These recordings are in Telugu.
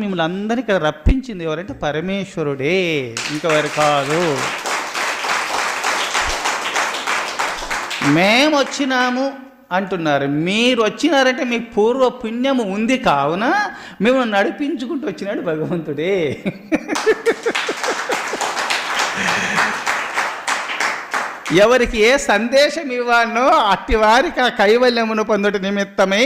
మిమ్మల్ని అందరినీ ఇక్కడ రప్పించింది ఎవరంటే పరమేశ్వరుడే, ఇంకెవరు కాదు. మేము వచ్చినాము అంటున్నారు. మీరు వచ్చినారంటే మీకు పూర్వ పుణ్యము ఉంది, కావున మేము నడిపించుకుంటూ వచ్చినాడు భగవంతుడే. ఎవరికి ఏ సందేశం ఇవ్వాలనో అట్టి వారికి ఆ కైవల్యమును పొందుట నిమిత్తమై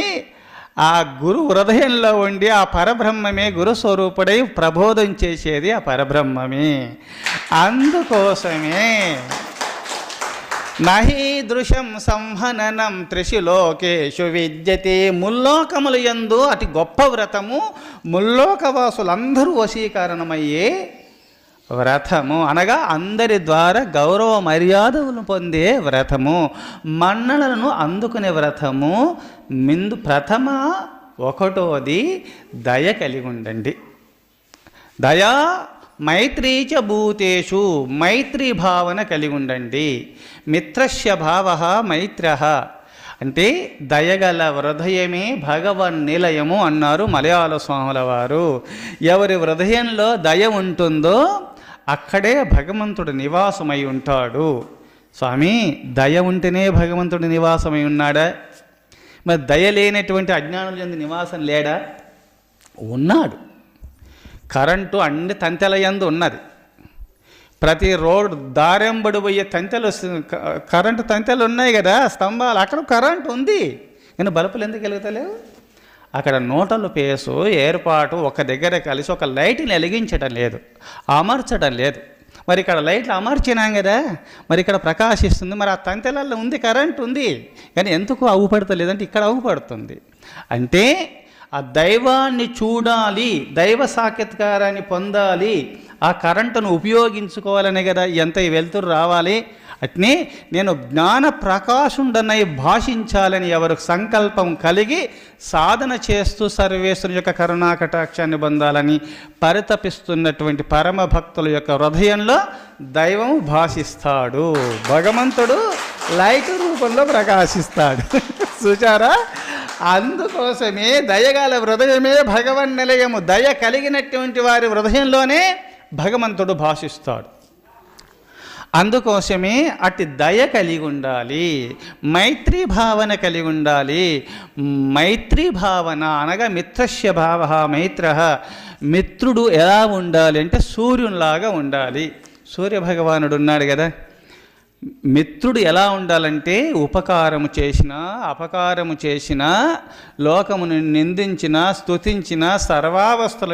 ఆ గురు హృదయంలో ఉండి ఆ పరబ్రహ్మమే గురుస్వరూపుడై ప్రబోధం చేసేది ఆ పరబ్రహ్మమే. అందుకోసమే నహీదృశం సంహననం త్రిషు లోకేషు విద్యతే. ముల్లోకములు యందు అతి గొప్ప వ్రతము, ముల్లోకవాసులందరూ వశీకరణమయ్యే వ్రతము, అనగా అందరి ద్వారా గౌరవ మర్యాదలను పొందే వ్రతము, మన్ననలను అందుకునే వ్రతము. ప్రథమ ఒకటోది దయ కలిగి ఉండండి. దయా మైత్రీచ భూతేషు, మైత్రీ భావన కలిగి ఉండండి. మిత్రస్య భావ మైత్ర అంటే దయగల హృదయమే భగవన్ నిలయము అన్నారు మలయాళ స్వాముల వారు. ఎవరి హృదయంలో దయ ఉంటుందో అక్కడే భగవంతుడు నివాసమై ఉంటాడు. స్వామి, దయ ఉంటేనే భగవంతుడు నివాసమై ఉన్నాడా? మరి దయ లేనటువంటి అజ్ఞానుల యందు నివాసం లేడా? ఉన్నాడు. కరెంటు అన్ని తంతెల యందు ఉన్నది. ప్రతి రోడ్డు దారెంబడి పోయే తంతెలు, కరెంటు తంతెలు ఉన్నాయి కదా, స్తంభాలు, అక్కడ కరెంటు ఉంది. కానీ బల్బులు ఎందుకు వెలుగుతలేవు? అక్కడ నోటలు పేసు ఏర్పాటు ఒక దగ్గర కలిసి ఒక లైట్ని వెలిగించడం లేదు, అమర్చడం లేదు. మరి ఇక్కడ లైట్లు అమర్చినాం కదా, మరి ఇక్కడ ప్రకాశిస్తుంది. మరి ఆ తంతెలలో ఉంది, కరెంట్ ఉంది, కానీ ఎందుకు అవుపడతలేదంటే ఇక్కడ అవుపడుతుంది. అంటే ఆ దైవాన్ని చూడాలి, దైవ సాక్షాత్కారాన్ని పొందాలి, ఆ కరెంటును ఉపయోగించుకోవాలనే కదా ఎంత వెలుతురు రావాలి. అట్నే నేను జ్ఞాన ప్రకాశుండనై భాషించాలని ఎవరు సంకల్పం కలిగి సాధన చేస్తూ సర్వేశ్వరుని యొక్క కరుణాకటాక్షాన్ని పొందాలని పరితపిస్తున్నటువంటి పరమ భక్తుల యొక్క హృదయంలో దైవం భాషిస్తాడు. భగవంతుడు లైట్ రూపంలో ప్రకాశిస్తాడు. చూచారా? అందుకోసమే దయగల హృదయమే భగవన్ నిలయము. దయ కలిగినటువంటి వారి హృదయంలోనే భగవంతుడు భాషిస్తాడు. అందుకోసమే అట్టి దయ కలిగి ఉండాలి, మైత్రీ భావన కలిగి ఉండాలి. మైత్రీ భావన అనగా మిత్రస్య భావ మైత్ర. మిత్రుడు ఎలా ఉండాలి అంటే సూర్యునిలాగా ఉండాలి. సూర్యభగవానుడు ఉన్నాడు కదా, మిత్రుడు ఎలా ఉండాలంటే ఉపకారము చేసినా అపకారము చేసినా, లోకమును నిందించినా స్తుతించినా, సర్వావస్థల